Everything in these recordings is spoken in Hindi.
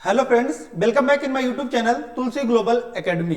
Hello friends, welcome back in my YouTube channel Tulsi global academy.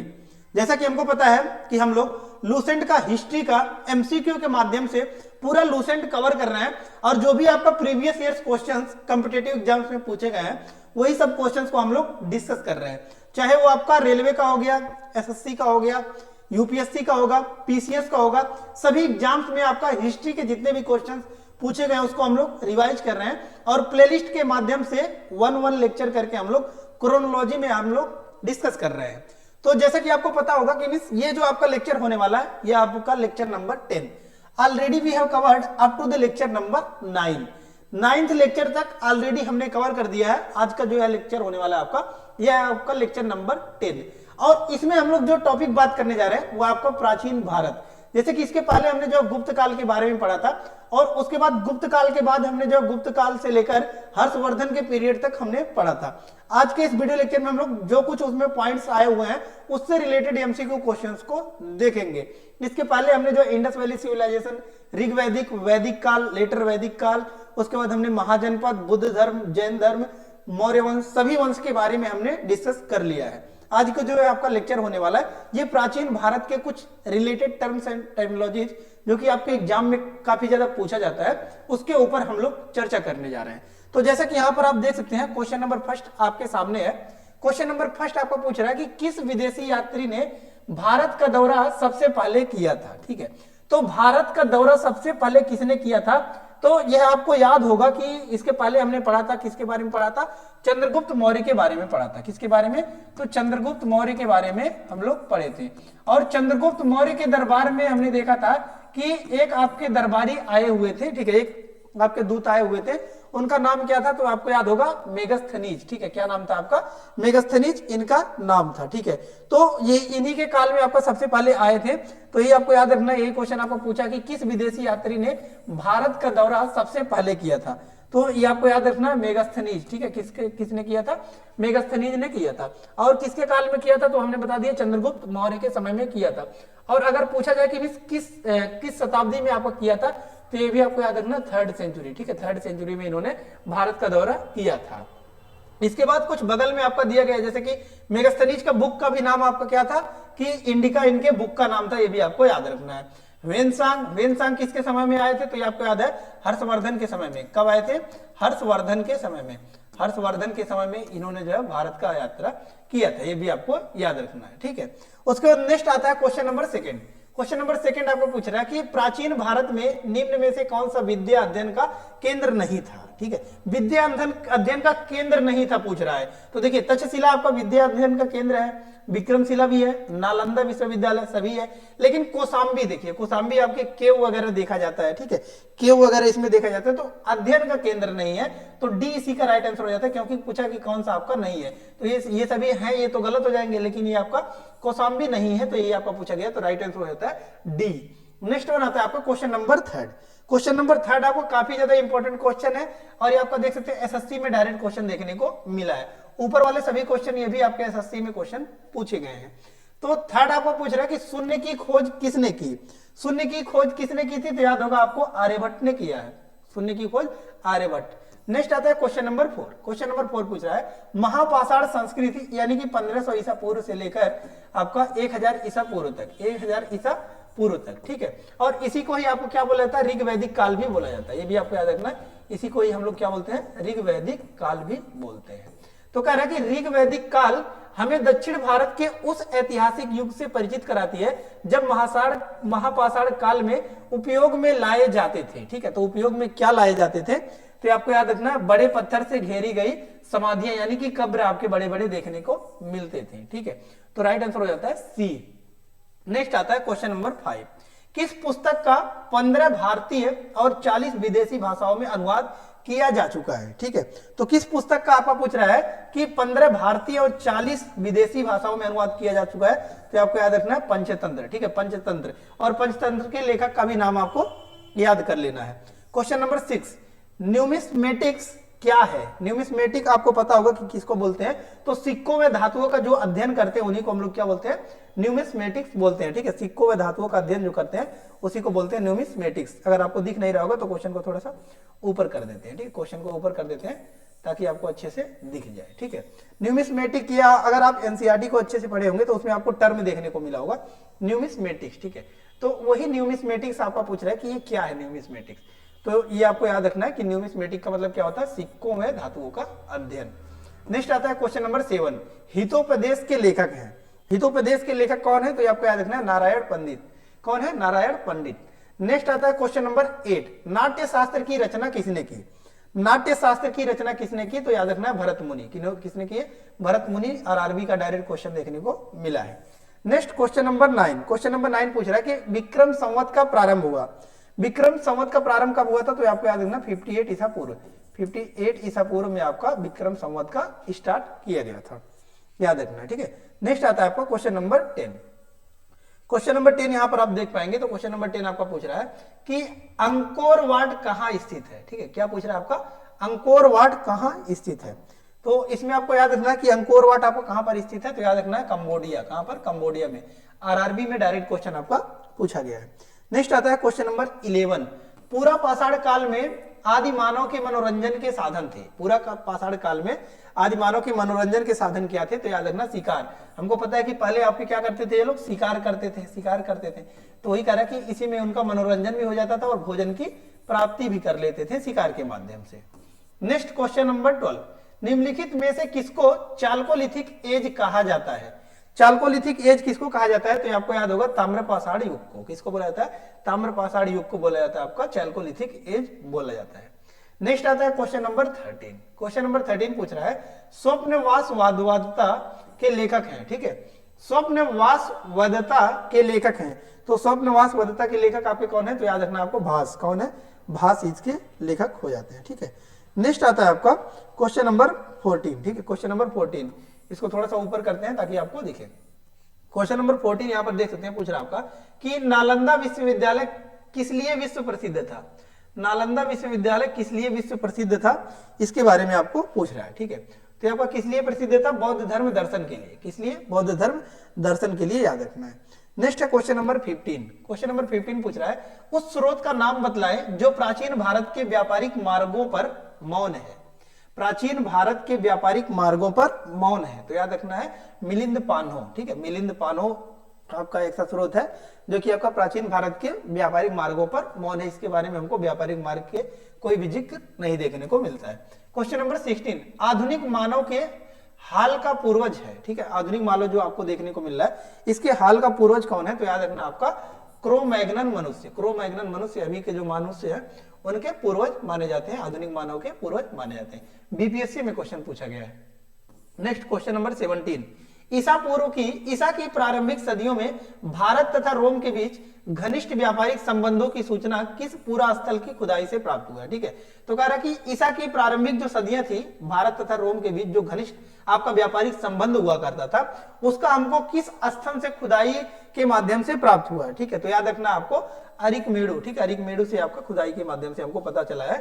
जैसा कि हमको पता है कि हम लोग लूसेंट का हिस्ट्री का एमसीक्यू के माध्यम से पूरा लूसेंट कवर कर रहे हैं और जो भी आपका previous years questions competitive exams में पूछे गए हैं वही सब क्वेश्चंस को हम लोग डिस्कस कर रहे हैं। चाहे वो आपका रेलवे का हो गया, एसएससी का हो गया, यूपीएससी का होगा, पीसीएस का होगा, सभी एग्जाम्स में आपका हिस्ट्री के जितने भी क्वेश्चंस पूछे गए उसको हम लोग रिवाइज कर रहे हैं और प्लेलिस्ट के माध्यम से वन लेक्चर करके हम लोग क्रोनोलॉजी में हम लोग डिस्कस कर रहे हैं। तो जैसा कि आपको पता होगा कि मिस ये जो आपका लेक्चर होने वाला है ये आपका lecture number 10 already we have covered up to the lecture number 9। Ninth lecture तक ऑलरेडी हमने कवर कर दिया है। आज का जो है लेक्चर होने वाला है आपका यह है आपका लेक्चर नंबर 10 और इसमें हम लोग जो टॉपिक बात करने जा रहे हैं वो आपका प्राचीन भारत। जैसे कि इसके पहले हमने जो गुप्त काल के बारे में पढ़ा था और उसके बाद गुप्त काल के बाद हमने जो गुप्त काल से लेकर हर्षवर्धन के पीरियड तक हमने पढ़ा था। आज के इस वीडियो लेक्चर में हम लोग जो कुछ उसमें पॉइंट्स आए हुए हैं उससे रिलेटेड एमसीक्यू क्वेश्चंस को देखेंगे। इसके पहले हमने जो इंडस वैली सिविलाइजेशन, ऋग्वैदिक, वैदिक काल, लेटर वैदिक काल, उसके बाद हमने महाजनपद, बुद्ध धर्म, जैन धर्म, मौर्य वंश, सभी वंश के बारे में हमने डिस्कस कर लिया है। आज का जो है आपका लेक्चर होने वाला है ये प्राचीन भारत के कुछ रिलेटेड टर्म्स एंड टर्मिनोलॉजीज जो कि आपके एग्जाम में काफी ज्यादा पूछा जाता है उसके ऊपर हम लोग चर्चा करने जा रहे हैं। तो जैसा कि यहाँ पर आप देख सकते हैं क्वेश्चन नंबर फर्स्ट आपके सामने है। क्वेश्चन नंबर फर्स्ट आपको पूछ रहा है कि किस विदेशी यात्री ने भारत का दौरा सबसे पहले किया था। ठीक है, तो भारत का दौरा सबसे पहले किसने किया था? तो यह आपको याद होगा कि इसके पहले हमने पढ़ा था, किसके बारे में पढ़ा था? चंद्रगुप्त मौर्य के बारे में पढ़ा था। किसके बारे में? तो चंद्रगुप्त मौर्य के बारे में हम लोग पढ़े थे। और चंद्रगुप्त मौर्य के दरबार में हमने देखा था कि एक आपके दरबारी आए हुए थे। ठीक है, एक आपके दूत आए हुए थे, उनका नाम क्या था? तो आपको याद होगा मेगस्थनीज। ठीक है, क्या नाम था आपका? मेगस्थनीज इनका नाम था। ठीक है, तो ये इन्हीं के काल में आपका सबसे पहले आए थे। तो ये आपको याद रखना, यही क्वेश्चन आपको पूछा कि किस विदेशी यात्री ने भारत का दौरा सबसे पहले किया था। तो ये आपको याद रखना मेगस्थनीज। ठीक है, किसने किया था? मेगस्थनीज ने किया था। और किसके काल में किया था? तो हमने बता दिया चंद्रगुप्त मौर्य के समय में किया था। और अगर पूछा जाए कि किस शताब्दी में आपको किया था तो ये भी आपको याद रखना 3rd सेंचुरी। ठीक है, 3rd सेंचुरी में इन्होंने भारत का दौरा किया था। इसके बाद कुछ बगल में आपका दिया गया जैसे कि मेगस्थनीज का बुक का भी नाम आपका क्या था कि इंडिका इनके बुक का नाम था, ये भी आपको याद रखना है। वेनसांग किसके समय में आए थे? तो ये आपको याद है हर्षवर्धन के समय में। कब आए थे? हर्षवर्धन के समय में। हर्षवर्धन के समय में इन्होंने जो है भारत का यात्रा किया था, ये भी आपको याद रखना है। ठीक है, उसके बाद नेक्स्ट आता है question number second. Question number second आपको पूछ रहा है कि प्राचीन भारत में निम्न में से कौन सा विद्या अध्ययन का केंद्र नहीं था? ठीक है, विद्या अध्ययन का केंद्र नहीं था पूछ रहा है। तो देखिए तक्षशिला आपका विद्या अध्ययन का केंद्र है, विक्रमशिला भी है, नालंदा विश्वविद्यालय सभी है, लेकिन कौशाम्बी देखिए, कौशाम्बी आपके केव वगैरह देखा जाता है। ठीक है, केव वगैरह इसमें देखा जाता है, तो अध्ययन का केंद्र नहीं है। तो डी इसी का राइट आंसर हो जाता है क्योंकि पूछा कि कौन सा आपका नहीं है। तो ये सभी हैं, ये तो गलत हो जाएंगे, लेकिन ये आपका कौशाम्बी नहीं है, तो ये आपका पूछा गया, तो राइट आंसर हो जाता है डी। नेक्स्ट वन आता है आपका question number 3rd। Question number 3rd आपको काफी ज्यादा इंपॉर्टेंट क्वेश्चन है और ये आपका देख सकते हैं एसएससी में डायरेक्ट क्वेश्चन देखने को मिला है। ऊपर वाले सभी क्वेश्चन ये भी आपके एसएससी में क्वेश्चन पूछे गए हैं। तो 3rd आपको पूछ रहा है कि शून्य की खोज किसने की? शून्य की खोज किसने की थी? तो याद होगा आपको आर्यभट्ट ने किया है, शून्य की खोज आर्यभट्ट। नेक्स्ट आता है क्वेश्चन नंबर 4। क्वेश्चन नंबर 4 पूछ रहा है महापाषाण संस्कृति यानी कि 1500 ईसा पूर्व से लेकर आपका 1000 ईसा पूर्व तक, 1000 ईसा पूर्व तक। ठीक है, और इसी को ही आपको क्या बोला जाता है? ऋग्वैदिक काल भी बोला जाता है, ये भी आपको याद रखना है। इसी को ही हम लोग क्या बोलते हैं? ऋग्वैदिक काल भी बोलते हैं। तो कह रहा है कि ऋग्वैदिक काल हमें दक्षिण भारत के उस ऐतिहासिक युग से परिचित कराती है जब महापाषाण काल में उपयोग में लाए जाते थे। ठीक है, तो उपयोग में क्या लाए जाते थे? तो आपको याद रखना है बड़े पत्थर से घेरी गई समाधियां यानी कि कब्र आपके बड़े बड़े देखने को मिलते थे। ठीक है, तो राइट आंसर हो जाता है सी। नेक्स्ट आता है क्वेश्चन नंबर 5। किस पुस्तक का 15 भारतीय और 40 विदेशी भाषाओं में अनुवाद किया जा चुका है? ठीक है, तो किस पुस्तक का आपका पूछ रहा है कि 15 भारतीय और 40 विदेशी भाषाओं में अनुवाद किया जा चुका है? तो आपको याद रखना है पंचतंत्र। ठीक है, पंचतंत्र, और पंचतंत्र के लेखक का भी नाम आपको याद कर लेना है। क्वेश्चन नंबर 6, न्यूमिस्मेटिक्स क्या है? न्यूमिस्मेटिक आपको पता होगा कि किसको बोलते हैं? तो सिक्कों व धातुओं का जो अध्ययन करते हैं उन्हीं को हम लोग क्या बोलते हैं? न्यूमिस्मेटिक्स बोलते हैं। ठीक है, सिक्कों व धातुओं का अध्ययन जो करते हैं उसी को बोलते हैं न्यूमिस्मेटिक्स। अगर आपको दिख नहीं रहा होगा तो क्वेश्चन को थोड़ा सा ऊपर कर देते हैं। ठीक है, क्वेश्चन को ऊपर कर देते हैं ताकि आपको अच्छे से दिख जाए। ठीक है, न्यूमिस्मेटिक या अगर आप एनसीईआरटी को अच्छे से पढ़े होंगे तो उसमें आपको टर्म देखने को मिला होगा न्यूमिस्मेटिक्स। ठीक है, तो वही न्यूमिस्मेटिक्स आपका पूछ रहा है कि ये क्या है न्यूमिस्मेटिक्स। तो ये आपको याद रखना है कि न्यूमिस्मेटिक का मतलब क्या होता है, सिक्कों में धातुओं का अध्ययन। नेक्स्ट आता है क्वेश्चन नंबर 7, हितोपदेश के लेखक हैं। हितोपदेश के लेखक कौन है, तो ये आपको याद रखना है नारायण पंडित। कौन है, नारायण पंडित। नेक्स्ट आता है क्वेश्चन नंबर 8, नाट्य शास्त्र की रचना किसने की। नाट्य शास्त्र की रचना किसने की, तो याद रखना है भरत मुनि। किसने की, भरत मुनि। आरआरबी का डायरेक्ट क्वेश्चन देखने को मिला है। Next question number 9, question number 9 पूछ रहा है कि विक्रम संवत का प्रारंभ हुआ। विक्रम संवत का प्रारंभ कब हुआ था, तो आपको याद रखना 58 ईसा पूर्व। 58 ईसा पूर्व में आपका विक्रम संवत का स्टार्ट किया गया था, याद रखना। ठीक है, नेक्स्ट आता है आपका क्वेश्चन नंबर 10। क्वेश्चन नंबर 10 यहां पर आप देख पाएंगे, तो क्वेश्चन नंबर 10 आपका पूछ रहा है कि अंकोर वाट कहां स्थित है। ठीक है, क्या पूछ रहा है आपका, अंकोर वाट कहां स्थित है। तो इसमें आपको याद रखना है कि अंकोर वाट आपको कहां पर स्थित है, तो याद रखना है कंबोडिया। कहां पर, कंबोडिया में। आरआरबी में डायरेक्ट क्वेश्चन आपका पूछा गया है। नेक्स्ट आता है क्वेश्चन नंबर 11, पूरा पाषाण काल में आदि मानव के मनोरंजन के साधन थे। पूरा पाषाण काल में आदि मानव के मनोरंजन के साधन क्या थे, तो याद रखना शिकार। हमको पता है कि पहले आपके क्या करते थे ये लोग, शिकार करते थे, शिकार करते थे। तो वही कह रहा है कि इसी में उनका मनोरंजन भी हो जाता था और भोजन की प्राप्ति भी कर लेते थे शिकार के माध्यम से। नेक्स्ट क्वेश्चन नंबर 12, निम्नलिखित में से किसको चाल्कोलिथिक एज कहा जाता है। चाल्कोलिथिक एज किसको कहा जाता है, तो आपको याद होगा ताम्रपाषाण युग को। किसको बोला जाता है, ताम्रपाषाण युग को बोला जाता है, आपका चाल्कोलिथिक एज बोला जाता है। नेक्स्ट आता है क्वेश्चन नंबर 13। क्वेश्चन नंबर 13 पूछ रहा है स्वप्नवास वादवदता के लेखक हैं। ठीक है, स्वप्नवास वदता के लेखक हैं। तो स्वप्नवास वदता के लेखक आपके कौन है, तो याद रखना आपको भास। कौन है, भास इसके लेखक हो जाते हैं। ठीक है, नेक्स्ट आता है आपका क्वेश्चन नंबर 14। ठीक है, क्वेश्चन नंबर 14 इसको थोड़ा सा ऊपर करते हैं ताकि आपको दिखे। क्वेश्चन नंबर 14 यहां पर देख सकते हैं, पूछ रहा है आपका कि नालंदा विश्वविद्यालय किस लिए विश्व प्रसिद्ध था। नालंदा विश्वविद्यालय किस लिए विश्व प्रसिद्ध था, इसके बारे में आपको पूछ रहा है। ठीक है, तो आपका किस लिए प्रसिद्ध था, बौद्ध धर्म दर्शन के लिए। किस लिए, बौद्ध धर्म दर्शन के लिए, याद रखना है। नेक्स्ट है क्वेश्चन नंबर 15। क्वेश्चन नंबर 15 पूछ रहा है उस स्रोत का नाम बतलाए जो प्राचीन भारत के व्यापारिक मार्गों पर मौन है। प्राचीन भारत के व्यापारिक मार्गों पर मौन है, तो याद रखना है मिलिंद पान्हो। ठीक है, मिलिंद पान्हो आपका एक सा स्रोत है जो कि आपका प्राचीन भारत के व्यापारिक मार्गों पर मौन है। इसके बारे में हमको व्यापारिक मार्ग के कोई भी जिक्र नहीं देखने को मिलता है। क्वेश्चन नंबर 16, आधुनिक मानव के हाल का पूर्वज है। ठीक है, आधुनिक मानव जो आपको देखने को मिल रहा है इसके हाल का पूर्वज कौन है, तो याद रखना आपका क्रो-मैग्नन मनुष्य। क्रो-मैग्नन मनुष्य अभी के जो मनुष्य है उनके पूर्वज माने जाते हैं, आधुनिक मानव के पूर्वज माने जाते हैं। बीपीएससी में क्वेश्चन पूछा गया है। नेक्स्ट क्वेश्चन नंबर 17, ईसा की प्रारंभिक सदियों में भारत तथा रोम के बीच घनिष्ठ व्यापारिक संबंधों की सूचना किस पूरा स्थल की खुदाई से प्राप्त हुआ है। ठीक है, तो कह रहा कि ईसा की प्रारंभिक जो सदियां थी भारत तथा रोम के बीच जो घनिष्ठ आपका व्यापारिक संबंध हुआ करता था उसका हमको किस स्थल से खुदाई के माध्यम से प्राप्त हुआ है। ठीक है, तो याद रखना आपको अरिकमेडु। ठीक है, अरिकमेडु से आपका खुदाई के माध्यम से हमको पता चला है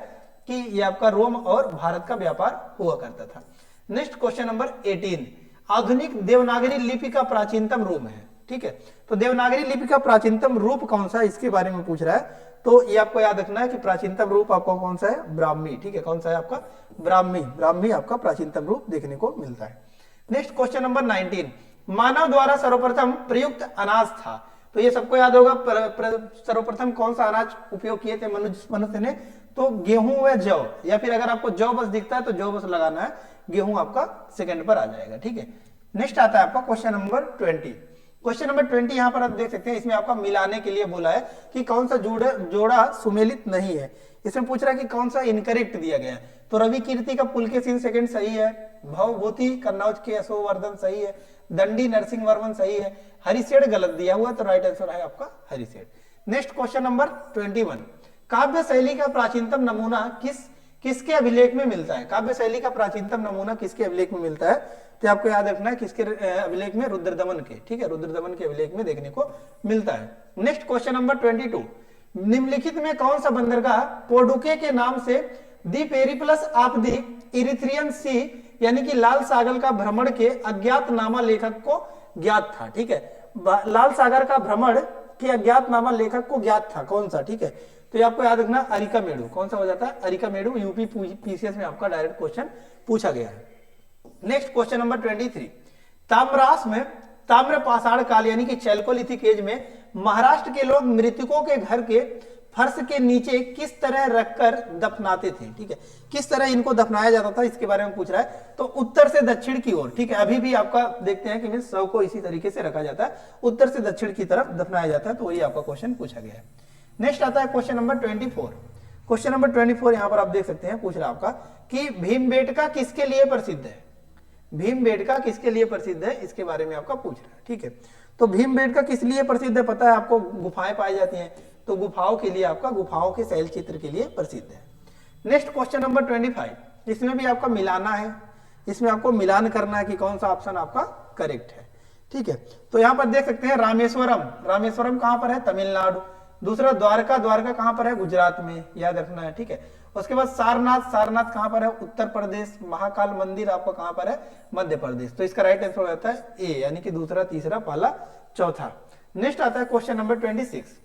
कि ये आपका रोम और भारत का व्यापार हुआ करता था। नेक्स्ट क्वेश्चन नंबर 18, आधुनिक देवनागरी लिपि का प्राचीनतम रूप है। ठीक है, तो देवनागरी लिपि का प्राचीनतम रूप कौन सा है इसके बारे में पूछ रहा है। तो ये आपको याद रखना है कि प्राचीनतम रूप आपका कौन सा है, ब्राह्मी। ठीक है, कौन सा है आपका, ब्राह्मी। ब्राह्मी आपका प्राचीनतम रूप देखने को मिलता है। नेक्स्ट क्वेश्चन नंबर 19, मानव द्वारा सर्वप्रथम प्रयुक्त अनाज था। तो ये सबको याद होगा सर्वप्रथम कौन सा अनाज उपयोग किए थे मनुष्य ने, तो गेहूं व जौ, या फिर अगर आपको जौ बस दिखता है तो जौ बस लगाना है, गेहूं आपका सेकंड पर आ जाएगा। ठीक है, नेक्स्ट आता है आपका क्वेश्चन नंबर 20। क्वेश्चन नंबर 20 यहां पर आप देख सकते हैं, इसमें आपका मिलाने के लिए बोला है कि कौन सा जोड़ा सुमेलित नहीं है। इसमें पूछ रहा है कि कौन सा इनकरेक्ट दिया गया है। तो रवि कीर्ति का पुलकेशिन सेकंड सही है, भवभूति कन्नौज के यशोवर्धन सही है, दंडी नरसिंह वर्मन सही है, हरिशेठ गलत दिया हुआ, तो राइट आंसर है आपका हरिशेठ। नेक्स्ट क्वेश्चन नंबर 21, काव्य शैली का प्राचीनतम नमूना किसके अभिलेख में मिलता है। काव्य शैली का प्राचीनतम नमूना किसके अभिलेख में मिलता है, तो आपको याद रखना है किसके अभिलेख में, रुद्रदमन के। ठीक है, रुद्रदमन के अभिलेख में देखने को मिलता है। नेक्स्ट क्वेश्चन नंबर 22, निम्नलिखित में कौन सा बंदरगाह पोर्डुके के नाम से दी पेरिप्लस ऑफ दी इरिथ्रियन सी यानी कि लाल सागर का भ्रमण के अज्ञातनामा लेखक को ज्ञात था। ठीक है, लाल सागर का भ्रमण के अज्ञातनामा लेखक को ज्ञात था, कौन सा। ठीक है, तो ये आपको याद रखना अरिकामेडु, कौन सा हो जाता है अरिकामेडु, यूपी पीसीएस में आपका डायरेक्ट क्वेश्चन पूछा गया है। नेक्स्ट क्वेश्चन नंबर 23, ताम्रास में ताम्र पाषाण काल यानी कि चैल्कोलिथिक एज में महाराष्ट्र के लोग मृतकों के घर के फर्श के नीचे किस तरह रखकर दफनाते थे, ठीक है, किस तरह इनको दफनाया जाता था इसके बारे में पूछ रहा है। तो उत्तर से दक्षिण की ओर, ठीक है, अभी भी आपका देखते हैं कि शव को इसी तरीके से रखा जाता है, उत्तर से दक्षिण की तरफ दफनाया जाता है, तो वही आपका क्वेश्चन पूछा गया है। नेक्स्ट आता है क्वेश्चन नंबर 24। क्वेश्चन नंबर 24 यहां पर आप देख सकते हैं, पूछ रहा आपका कि भीमबेटका किसके लिए प्रसिद्ध है, भीमबेटका किसके लिए प्रसिद्ध है, इसके बारे में आपका पूछ रहा है, ठीक है। तो भीमबेटका किस लिए प्रसिद्ध है पता है आपको, गुफाएं पाई जाती हैं, तो गुफाओं के लिए आपका, गुफाओं के शैल चित्र के लिए प्रसिद्ध है। नेक्स्ट क्वेश्चन नंबर 25, इसमें भी आपका मिलाना है, इसमें आपको मिलान करना है कि कौन सा ऑप्शन आपका करेक्ट है, ठीक है। तो यहां पर देख सकते हैं रामेश्वरम, रामेश्वरम कहां पर है तमिलनाडु, दूसरा द्वारका, द्वारका कहां पर है गुजरात में, याद रखना है, ठीक है। उसके बाद सारनाथ, सारनाथ कहां पर है उत्तर प्रदेश, महाकाल मंदिर आपका कहां पर है मध्य प्रदेश। तो इसका राइट आंसर हो जाता है ए, यानी कि दूसरा, तीसरा, पहला, चौथा। नेक्स्ट आता है क्वेश्चन नंबर 26।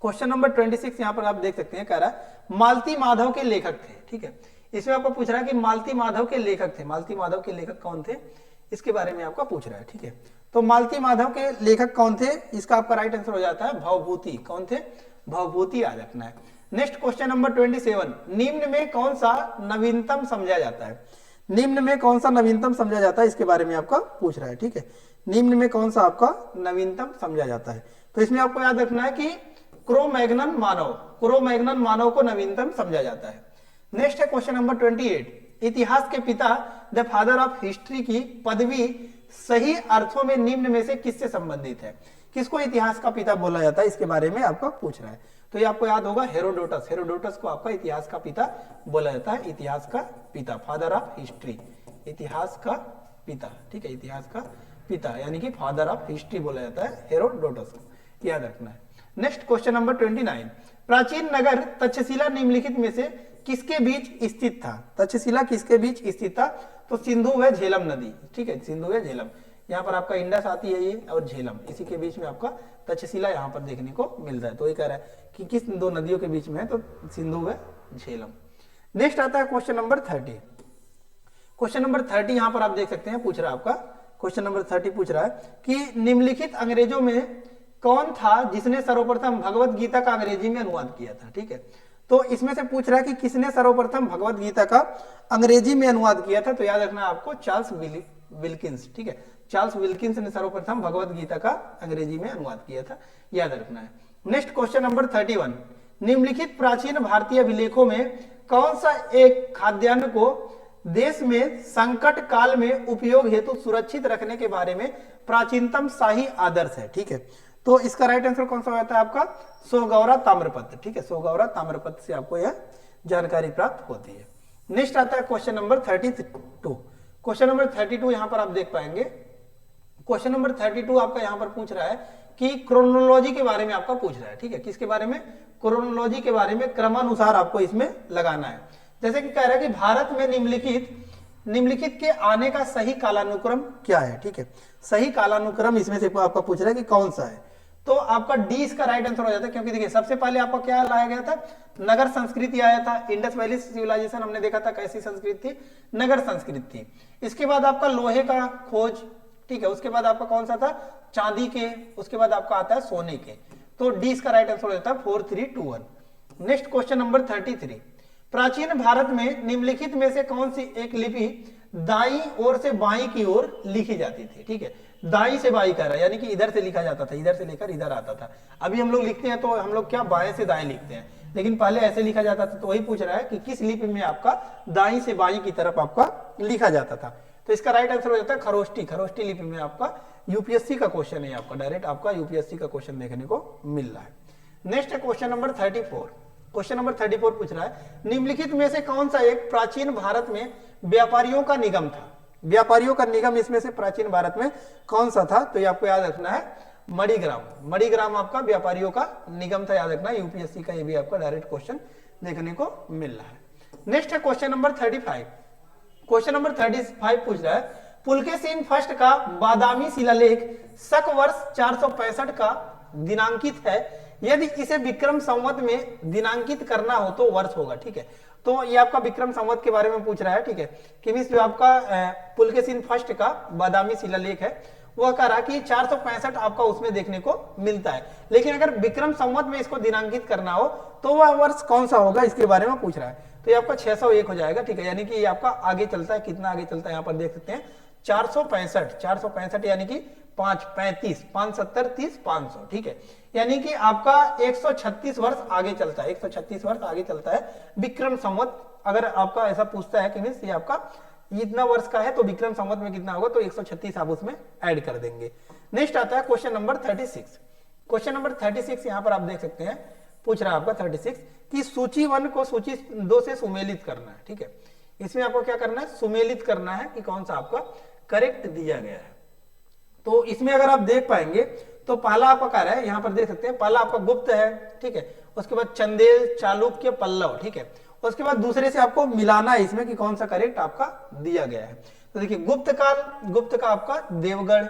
क्वेश्चन नंबर 26 यहां पर आप देख सकते हैं, कह रहा है मालती माधव के लेखक थे, ठीक है। इसमें आपको पूछ रहा है कि मालती माधव के लेखक थे, मालती माधव के लेखक कौन थे, इसके बारे में आपका पूछ रहा है, ठीक है। तो मालती माधव के लेखक कौन थे, इसका आपका राइट आंसर हो जाता है भवभूति, कौन थे भवभूति, याद रखना है। नेक्स्ट क्वेश्चन नंबर 27, निम्न में कौन सा नवीनतम समझा जाता है, निम्न में कौन सा नवीनतम समझा जाता है, इसके बारे में आपका पूछ रहा है, ठीक है। निम्न में कौन सा आपका नवीनतम समझा जाता है, तो इसमें आपको याद रखना है कि क्रो-मैग्नन मानव, क्रो-मैग्नन मानव को नवीनतम समझा जाता है। नेक्स्ट है क्वेश्चन नंबर 28, इतिहास के पिता द फादर ऑफ हिस्ट्री की पदवी सही अर्थों में निम्न में से किससे संबंधित है, किसको इतिहास का पिता बोला जाता है, इसके बारे में आपका पूछ रहा है। तो ये आपको याद होगा हेरोडोटस, हेरोडोटस को आपका इतिहास का पिता बोला जाता है, इतिहास का पिता, फादर ऑफ हिस्ट्री, इतिहास का पिता, ठीक है, इतिहास का पिता यानी कि फादर ऑफ हिस्ट्री बोला जाता है हेरोडोटस को, याद रखना है। नेक्स्ट क्वेश्चन नंबर 29, प्राचीन नगर तक्षशिला निम्नलिखित में से किसके बीच स्थित था, तक्षशिला किसके बीच स्थित था, तो सिंधु व झेलम नदी, ठीक है, सिंधु व झेलम, यहाँ पर आपका इंडस आती है ये और झेलम, इसी के बीच में आपका तक्षशिला यहाँ पर देखने को मिलता है। तो ये कह रहा है कि किस दो नदियों के बीच में है, तो सिंधु व झेलम। नेक्स्ट आता है क्वेश्चन नंबर 30। क्वेश्चन नंबर 30 यहाँ पर आप देख सकते हैं, पूछ रहा है आपका क्वेश्चन नंबर 30 पूछ रहा है कि निम्नलिखित अंग्रेजों में कौन था जिसने सर्वप्रथम भगवत गीता का अंग्रेजी में अनुवाद किया था, ठीक है। तो इसमें से पूछ रहा है कि किसने सर्वप्रथम भगवत गीता का अंग्रेजी में अनुवाद किया था, तो याद रखना आपको चार्ल्स विल्किंस, ठीक है, चार्ल्स विल्किंस ने सर्वप्रथम भगवत गीता का अंग्रेजी में अनुवाद किया था, याद रखना है। नेक्स्ट क्वेश्चन नंबर 31, निम्नलिखित प्राचीन भारतीय अभिलेखों में कौन सा एक खाद्यान्न को देश में संकट काल में उपयोग हेतु सुरक्षित रखने के बारे में प्राचीनतम शाही आदर्श है, ठीक है। तो इसका राइट आंसर कौन सा हो जाता है आपका सोगौरा ताम्रपत्र, ठीक है, सोगौरा ताम्रपत्र से आपको यह जानकारी प्राप्त होती है। नेक्स्ट आता है क्वेश्चन नंबर 32। क्वेश्चन नंबर 32 यहां पर आप देख पाएंगे, क्वेश्चन नंबर 32 आपका यहां पर पूछ रहा है कि क्रोनोलॉजी के बारे में आपका पूछ रहा है, ठीक है, किसके बारे में, क्रोनोलॉजी के बारे में, क्रमानुसार आपको इसमें लगाना है। जैसे कि कह रहा है कि भारत में निम्नलिखित के आने का सही कालानुक्रम क्या है, ठीक है, सही कालानुक्रम इसमें से आपका पूछ रहा है कि कौन सा है, तो आपका डी इसका राइट आंसर हो जाता है, क्योंकि देखिए सबसे पहले आपका क्या लाया गया था, नगर संस्कृति आया था, इंडस वैली सिविलाइजेशन हमने देखा था कैसी संस्कृति थी, नगर संस्कृति थी। इसके बाद आपका लोहे का खोज, ठीक है, उसके बाद आपका कौन सा था चांदी के, उसके बाद आपका आता है सोने के, तो डी इसका राइट आंसर हो जाता है 4321। नेक्स्ट क्वेश्चन नंबर 33, प्राचीन भारत में निम्नलिखित में से कौन सी एक लिपि दाईं ओर से बाईं की ओर लिखी जाती थी, ठीक है, दाईं से बाईं कर रहा है यानी कि इधर से लिखा जाता था, इधर से लेकर इधर आता था। अभी हम लोग लिखते हैं तो हम लोग क्या बाएं से दाएं लिखते हैं, लेकिन पहले ऐसे लिखा जाता था। तो वही पूछ रहा है कि किस लिपि में आपका दाईं से बाईं की तरफ आपका लिखा जाता था, तो इसका राइट आंसर हो जाता है खरोष्टी, खरोष्टी लिपि में आपका यूपीएससी का क्वेश्चन है, आपका डायरेक्ट आपका यूपीएससी का क्वेश्चन देखने को मिल रहा है। नेक्स्ट है क्वेश्चन नंबर 34। क्वेश्चन नंबर 34 पूछ रहा है निम्नलिखित में से कौन सा एक प्राचीन भारत में व्यापारियों का निगम था, व्यापारियों का निगम इसमें से प्राचीन भारत में कौन सा था, तो ये आपको याद रखना है मणिग्राम, मणिग्राम आपका व्यापारियों का निगम था, याद रखना यूपीएससी का, ये भी आपका डायरेक्ट क्वेश्चन देखने को मिल रहा है। नेक्स्ट है क्वेश्चन नंबर 35। क्वेश्चन नंबर 35 पूछ रहा है पुलकेशिन फर्स्ट का बादामी शिलालेख शक वर्ष 465 का दिनांकित है, यदि इसे विक्रम संवत में दिनांकित करना हो तो वर्ष होगा, ठीक है। तो ये आपका विक्रम संवत के बारे में पूछ रहा है, ठीक है। कि मीन्स जो आपका पुलकेशिन फर्स्ट का बादामी शिलालेख है वह कह रहा कि 465 आपका उसमें देखने को मिलता है, लेकिन अगर विक्रम संवत में इसको दिनांकित करना हो तो वह वर्ष कौन सा होगा इसके बारे में पूछ रहा है। तो ये आपका 601 हो जाएगा, ठीक है। यानी कि ये आपका आगे चलता है, कितना आगे चलता है यहाँ पर देख सकते हैं 465 यानी कि 535 570 30 500, ठीक है। यानी कि आपका 136 वर्ष आगे चलता है, 136 वर्ष आगे चलता है विक्रम संवत। अगर आपका ऐसा पूछता है कि मीन्स ये आपका इतना वर्ष का है तो विक्रम संवत में कितना होगा, तो 136 आप उसमें ऐड कर देंगे। नेक्स्ट आता है क्वेश्चन नंबर 36। क्वेश्चन नंबर 36 यहाँ पर आप देख सकते हैं, पूछ रहा है आपका 36 कि सूची 1 को सूची 2 से सुमेलित करना है, ठीक है। इसमें आपको क्या करना है, सुमेलित करना है कि कौन सा आपका करेक्ट दिया गया है। तो इसमें अगर आप देख पाएंगे तो पहला आपका कार्य है, यहाँ पर देख सकते हैं, पहला आपका गुप्त है, ठीक है। उसके बाद चंदेल, चालुक्य, पल्लव, ठीक है। उसके बाद दूसरे से आपको मिलाना है इसमें कि कौन सा करेक्ट आपका दिया गया है। तो देखिए गुप्त काल, गुप्त का आपका देवगढ़।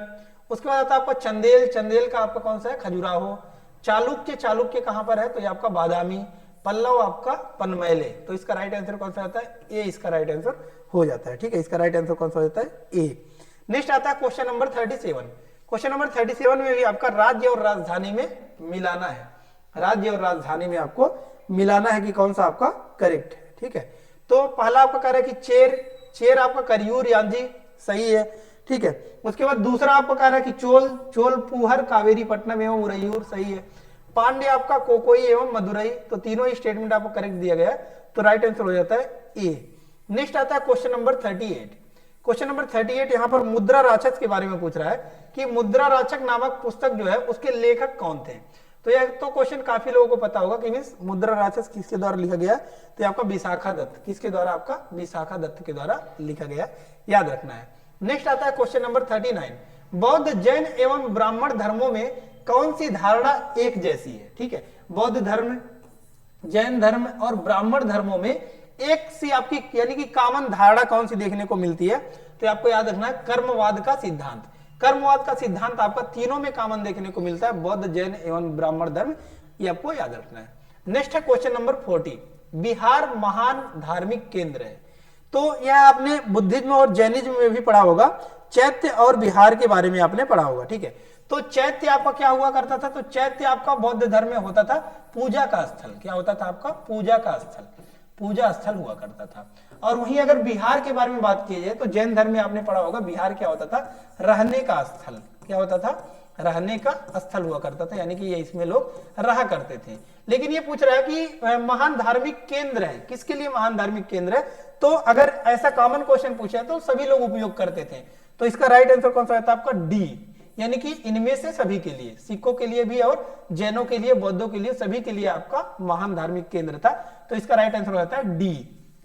उसके बाद आता है आपका चंदेल, चंदेल का आपका कौन सा है, खजुराहो। चालुक्य, चालुक्य कहां पर है, तो ये आपका बादामी। पल्लव आपका पनमैले। तो इसका राइट आंसर कौन सा आता है, ए इसका राइट आंसर हो जाता है, ठीक है। इसका राइट आंसर कौन सा हो जाता है, ए। नेक्स्ट आता है क्वेश्चन नंबर 37। क्वेश्चन नंबर 37 में भी आपका राज्य और राजधानी में मिलाना है, राज्य और राजधानी में आपको मिलाना है कि कौन सा आपका करेक्ट है, ठीक है। तो पहला आपका कह रहा है कि चेर, चेर आपका करियूर यांजी, सही है, ठीक है। उसके बाद दूसरा आपका कह रहा है कि चोल, चोल पुहर कावेरी पट्टनम एवं उरैयूर, सही है। पांड्य आपका कोकोई एवं मदुरई। तो तीनों ही स्टेटमेंट आपको करेक्ट दिया गया है, तो राइट आंसर हो जाता है ए। नेक्स्ट आता है क्वेश्चन नंबर 38। क्वेश्चन नंबर 38 यहाँ पर मुद्रा राक्षस के बारे में पूछ रहा है कि मुद्रा राक्षस नामक पुस्तक जो है उसके लेखक कौन थे। तो यह तो क्वेश्चन काफी लोगों को पता होगा कि मीन्स मुद्रा राक्षस किसके द्वारा लिखा गया, तो ये आपका विशाखा दत्त, किसके द्वारा, आपका विशाखा दत्त के द्वारा लिखा गया, याद रखना है। नेक्स्ट आता है क्वेश्चन नंबर 39। बौद्ध, जैन एवं ब्राह्मण धर्मों में कौन सी धारणा एक जैसी है, ठीक है। बौद्ध धर्म, जैन धर्म और ब्राह्मण धर्मों में एक सी आपकी यानी कि कॉमन धारणा कौन सी देखने को मिलती है, तो आपको याद रखना है कर्मवाद का सिद्धांत। कर्मवाद का सिद्धांत आपका तीनों में कॉमन देखने को मिलता है, बौद्ध, जैन एवं ब्राह्मण धर्म, ये आपको याद रखना है। नेक्स्ट है क्वेश्चन नंबर 40। बिहार महान धार्मिक केंद्र है। तो यह आपने बुद्धिज्म और जैनिज्म में भी पढ़ा होगा, चैत्य और बिहार के बारे में आपने पढ़ा होगा, ठीक है। तो चैत्य आपका क्या हुआ करता था, तो चैत्य आपका बौद्ध धर्म में होता था पूजा का स्थल। क्या होता था आपका, पूजा का स्थल, पूजा स्थल हुआ करता था। और वहीं अगर बिहार के बारे में बात की जाए तो जैन धर्म में आपने पढ़ा होगा, बिहार क्या होता था, रहने का स्थल। क्या होता था, रहने का स्थल हुआ करता था, यानी कि ये इसमें लोग रहा करते थे। लेकिन ये पूछ रहा है कि महान धार्मिक केंद्र है, किसके लिए महान धार्मिक केंद्र है, तो अगर ऐसा कॉमन क्वेश्चन पूछा है तो सभी लोग उपयोग करते थे। तो इसका राइट आंसर कौन सा होता है आपका, डी, यानी कि इनमें से सभी के लिए, सिखों के लिए भी और जैनों के लिए, बौद्धों के लिए, सभी के लिए आपका महान धार्मिक केंद्र था। तो इसका राइट आंसर होता है डी,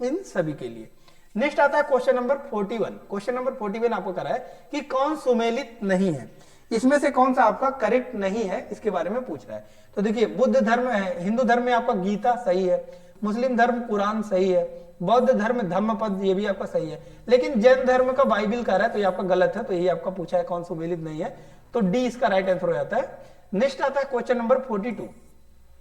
इन सभी के लिए। नेक्स्ट आता है क्वेश्चन नंबर 41। क्वेश्चन नंबर 41 आपको कह रहा है कि कौन सुमेलित नहीं है, इसमें से कौन सा आपका करेक्ट नहीं है, इसके बारे में पूछ रहा है। तो देखिए बुद्ध धर्म है, हिंदू धर्म में आपका गीता सही है, मुस्लिम धर्म कुरान सही है, बौद्ध धर्म धम्मपद, ये भी आपका सही है। लेकिन जैन धर्म का बाइबिल कह रहा है, तो ये आपका गलत है, तो ये आपका पूछा है कौन सुमेलित नहीं है, तो डी इसका राइट आंसर हो जाता है। नेक्स्ट आता है क्वेश्चन नंबर 42।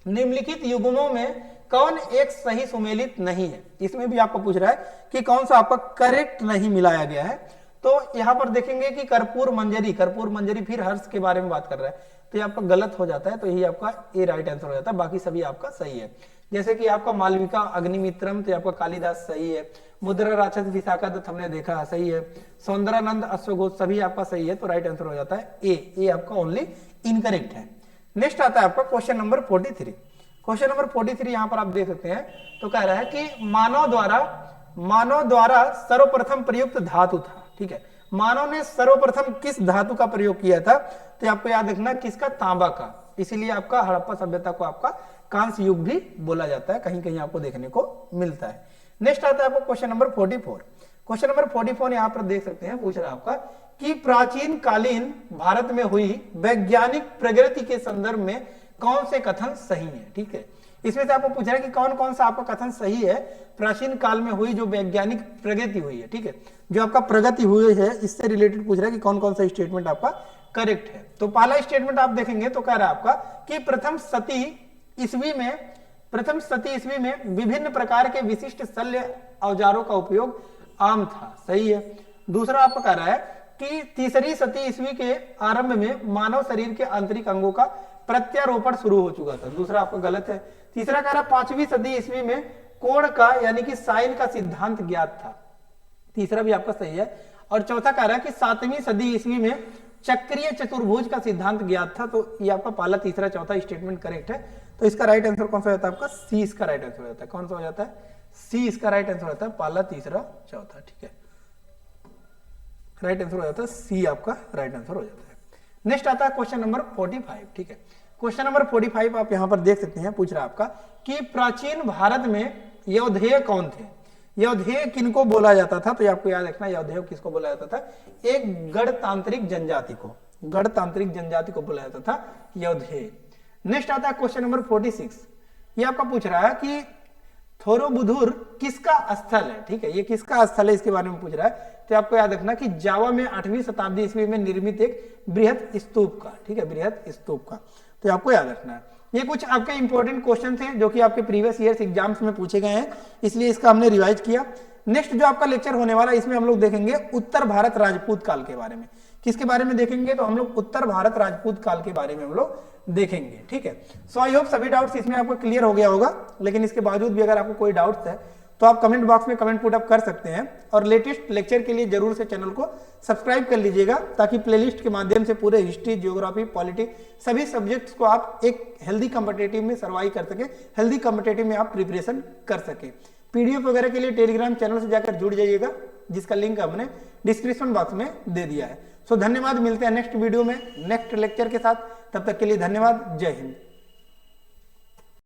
निम्नलिखित युग्मों में कौन एक सही सुमेलित नहीं है, इसमें भी आपको पूछ रहा है कि कौन सा आपका करेक्ट नहीं मिलाया गया है। तो यहां पर देखेंगे कि कर्पूर मंजरी, कर्पूर मंजरी फिर हर्ष के बारे में बात कर रहा है, तो ये आपका गलत हो जाता है, तो यही आपका ए राइट आंसर हो जाता है, बाकी सभी आपका सही है। जैसे कि आपका मालविका अग्निमित्रम, तो आपका कालिदास सही है। मुद्रा राक्षस विशाखा दत्त हमने देखा सही है। सौंदरानंद अश्वघोष सभी आपका सही है, तो राइट आंसर हो जाता है ए आपका ओनली इनकरेक्ट है। नेक्स्ट आता है आपका क्वेश्चन नंबर 43। क्वेश्चन नंबर 43 यहां पर आप देख सकते हैं, तो कह रहा है कि मानव द्वारा सर्वप्रथम प्रयुक्त धातु था, ठीक है। मानव ने सर्वप्रथम किस धातु का प्रयोग किया था, तो आपको याद रखना किसका, तांबा का। इसीलिए आपका हड़प्पा सभ्यता को आपका कांस्य युग भी बोला जाता है, कहीं कहीं आपको देखने को मिलता है। नेक्स्ट आता है आपको क्वेश्चन नंबर 44। क्वेश्चन नंबर 44 यहां पर देख सकते हैं, पूछ रहा है आपका कि प्राचीन कालीन भारत में हुई वैज्ञानिक प्रगति के संदर्भ में कौन से कथन सही है, ठीक है। इसमें से आपको पूछ रहा है कि कौन कौन सा आपका कथन सही है, प्राचीन काल में हुई जो वैज्ञानिक प्रगति हुई है, ठीक है, जो आपका प्रगति हुई है, इससे रिलेटेड पूछ रहा है कि कौन कौन सा स्टेटमेंट आपका करेक्ट है। तो पहला स्टेटमेंट आप देखेंगे तो कह रहा है आपका कि प्रथम सती ईस्वी में विभिन्न प्रकार के विशिष्ट शल्य औजारों का उपयोग आम था, सही है। दूसरा आपका कह रहा है कि तीसरी सती ईस्वी के आरंभ में मानव शरीर के आंतरिक अंगों का प्रत्यारोपण शुरू हो चुका था, दूसरा आपका गलत है। तीसरा कह रहा है 5वीं सदी ईस्वी में कोण का यानी कि साइन का सिद्धांत ज्ञात था, तीसरा भी आपका सही है। और चौथा कह रहा है कि 7वीं सदी ईस्वी में चक्रीय चतुर्भुज का सिद्धांत ज्ञात था। तो ये आपका पहला, तीसरा, चौथा स्टेटमेंट करेक्ट है। तो इसका राइट आंसर कौन सा हो जाता है आपका? सी इसका राइट आंसर हो जाता है। कौन सा हो जाता है? सी इसका राइट आंसर होता है, पहला, तीसरा, चौथा, ठीक है। राइट आंसर हो जाता है सी, आपका राइट आंसर हो जाता है। नेक्स्ट आता है क्वेश्चन नंबर 45, ठीक है। क्वेश्चन नंबर 45 आप यहां पर देख सकते हैं, पूछ रहा है आपका कि प्राचीन भारत में यौधेय कौन थे? यौधेय किनको बोला जाता था? तो ये आपको याद रखना, यौधेय किसको बोला जाता था? एक गणतांत्रिक जनजाति को, गणतांत्रिक जनजाति को बोला जाता था यौधेय। नेक्स्ट आता है क्वेश्चन नंबर 46, ये आपका पूछ रहा है कि थोरोबुधुर किसका स्थल है, ठीक है। ये किसका स्थल है इसके बारे में पूछ रहा है। तो आपको याद रखना कि जावा में 8वीं शताब्दी ईस्वी में निर्मित एक बृहत स्तूप का, ठीक है, बृहत स्तूप का। तो आपको याद रखना है। ये कुछ आपके इंपॉर्टेंट क्वेश्चन थे जो कि आपके प्रीवियस ईयर्स एग्जाम्स में पूछे गए हैं, इसलिए इसका हमने रिवाइज किया। नेक्स्ट जो आपका लेक्चर होने वाला है इसमें हम लोग देखेंगे उत्तर भारत राजपूत काल के बारे में। किसके बारे में देखेंगे? तो हम लोग उत्तर भारत राजपूत काल के बारे में हम लोग देखेंगे, ठीक है। सो आई होप सभी डाउट्स इसमें आपको क्लियर हो गया होगा, लेकिन इसके बावजूद भी अगर आपको कोई डाउट्स है तो आप कमेंट बॉक्स में कमेंट पुट अप कर सकते हैं। और लेटेस्ट लेक्चर के लिए जरूर से चैनल को सब्सक्राइब कर लीजिएगा, ताकि प्लेलिस्ट के माध्यम से पूरे हिस्ट्री, ज्योग्राफी, पॉलिटी सभी सब्जेक्ट्स को आप एक हेल्दी कॉम्पिटिटिव में सर्वाइव कर सके, हेल्दी कॉम्पिटिटिव में आप प्रिपरेशन कर सके। पीडीएफ वगैरह के लिए टेलीग्राम चैनल से जाकर जुड़ जाइएगा, जिसका लिंक हमने डिस्क्रिप्शन बॉक्स में दे दिया है। सो धन्यवाद, मिलते हैं नेक्स्ट वीडियो में नेक्स्ट लेक्चर के साथ। तब तक के लिए धन्यवाद, जय हिंद।